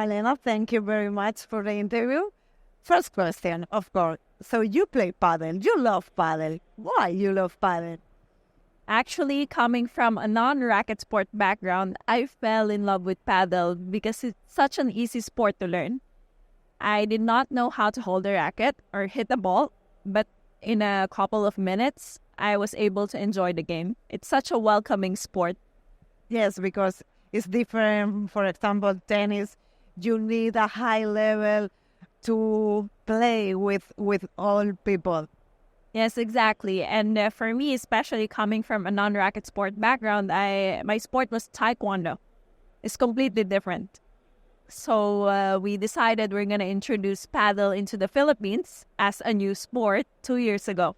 Allena. Thank you very much for the interview. First question, of course. So you play paddle. You love paddle. Why you love paddle? Actually, coming from a non-racket sport background, I fell in love with paddle because it's such an easy sport to learn. I did not know how to hold a racket or hit a ball, but in a couple of minutes, I was able to enjoy the game. It's such a welcoming sport. Yes, because it's different. For example, tennis, you need a high level to play with all people. Yes, exactly. And for me, especially coming from a non-racket sport background, my sport was taekwondo. It's completely different. So we decided we're going to introduce paddle into the Philippines as a new sport 2 years ago.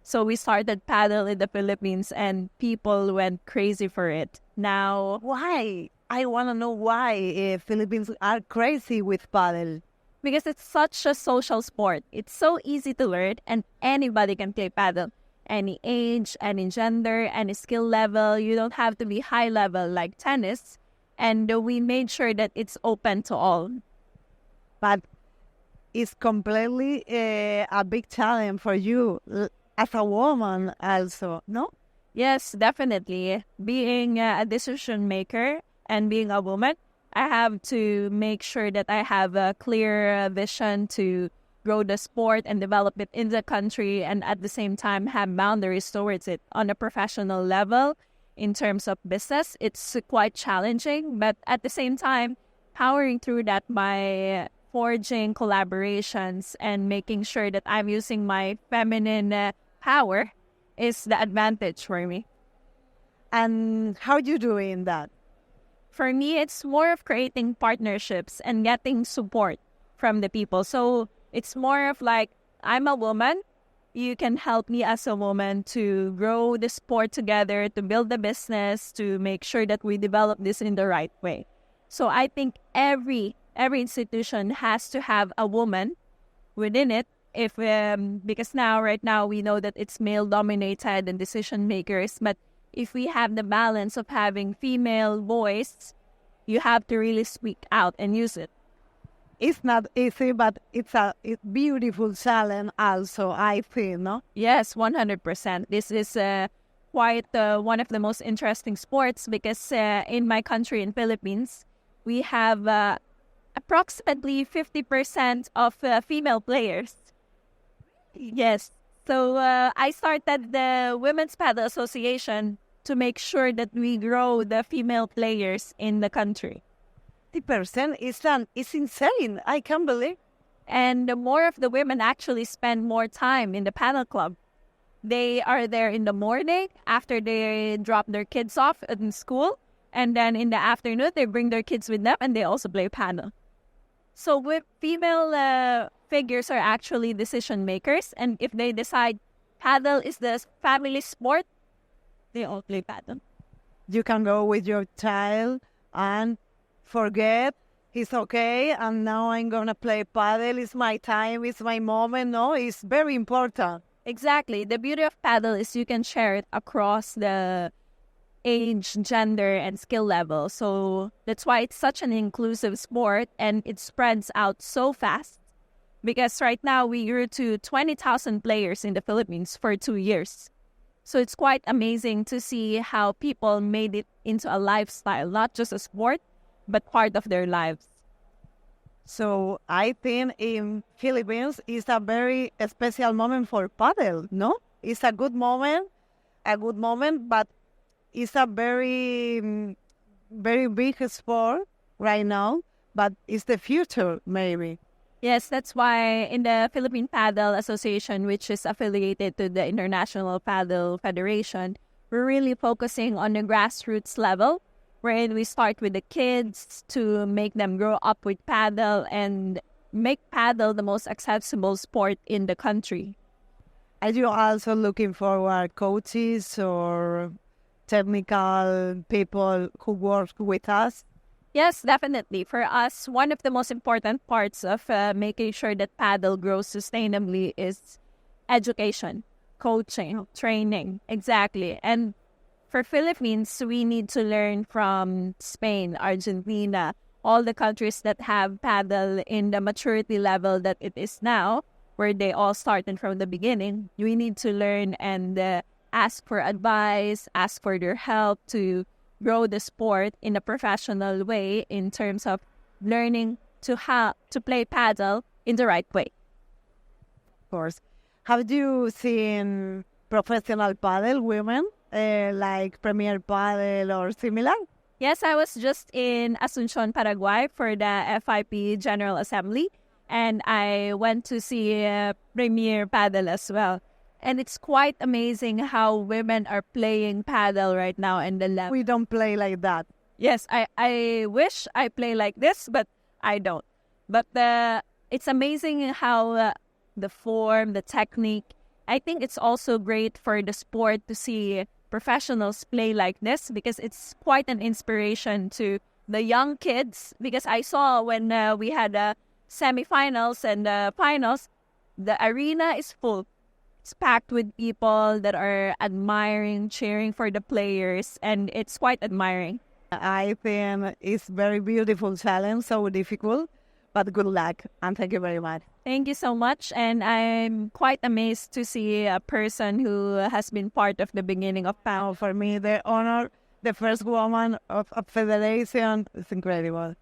So we started paddle in the Philippines and people went crazy for it. Now, Why? I want to know why Philippines are crazy with paddle. because it's such a social sport, it's so easy to learn and anybody can play paddle. Any age, any gender, any skill level. You don't have to be high level like tennis. And we made sure that it's open to all. But it's completely a big challenge for you as a woman also, no? Yes, definitely. Being a decision maker and being a woman, I have to make sure that I have a clear vision to grow the sport and develop it in the country and at the same time have boundaries towards it on a professional level. In terms of business, it's quite challenging, but at the same time, powering through that by forging collaborations and making sure that I'm using my feminine power is the advantage for me. And how you doing that? For me, it's more of creating partnerships and getting support from the people. So it's more of like, I'm a woman. You can help me as a woman to grow the sport together, to build the business, to make sure that we develop this in the right way. So I think every institution has to have a woman within it. If because right now we know that it's male dominated and decision makers, but if we have the balance of having female voice, you have to really speak out and use it. It's not easy, but it's a beautiful challenge also, I think, no? Yes, 100%. This is quite one of the most interesting sports because in my country, in Philippines, we have approximately 50% of female players. Yes. So I started the Women's Paddle Association to make sure that we grow the female players in the country. 50% is insane. I can't believe. And more of the women actually spend more time in the paddle club. They are there in the morning after they drop their kids off in school. And then in the afternoon, they bring their kids with them and they also play paddle. So with female figures are actually decision makers. And if they decide paddle is the family sport, they all play paddle. You can go with your child and forget it's okay, and now I'm gonna play paddle. It's my time, it's my moment. No, it's very important. Exactly. The beauty of paddle is you can share it across the age, gender, and skill level. So that's why it's such an inclusive sport and it spreads out so fast. Because right now we grew to 20,000 players in the Philippines for 2 years. So it's quite amazing to see how people made it into a lifestyle, not just a sport, but part of their lives. So I think in Philippines is a very special moment for paddle, no? It's a good moment, but it's a very, very big sport right now, but it's the future, maybe. Yes, that's why in the Philippine Paddle Association, which is affiliated to the International Paddle Federation, we're really focusing on the grassroots level, wherein we start with the kids to make them grow up with paddle and make paddle the most accessible sport in the country. Are you also looking for coaches or technical people who work with us? Yes, definitely. For us, one of the most important parts of making sure that paddle grows sustainably is education, coaching, training. Exactly. And for Philippines, we need to learn from Spain, Argentina, all the countries that have paddle in the maturity level that it is now, where they all started from the beginning, we need to learn and ask for advice, ask for their help to grow the sport in a professional way in terms of learning to play paddle in the right way. Of course. Have you seen professional paddle women like Premier Paddle or similar? Yes, I was just in Asuncion, Paraguay for the FIP General Assembly, and I went to see Premier Paddle as well. And it's quite amazing how women are playing paddle right now in the level. We don't play like that. Yes, I wish I play like this, but I don't. But it's amazing how the form, the technique. I think it's also great for the sport to see professionals play like this because it's quite an inspiration to the young kids. Because I saw when we had semifinals and finals, the arena is full. It's packed with people that are admiring, cheering for the players, and it's quite admiring. I think it's very beautiful challenge, so difficult, but good luck and thank you very much. Thank you so much, and I'm quite amazed to see a person who has been part of the beginning of paddle. For me, the honor, the first woman of a federation, is incredible.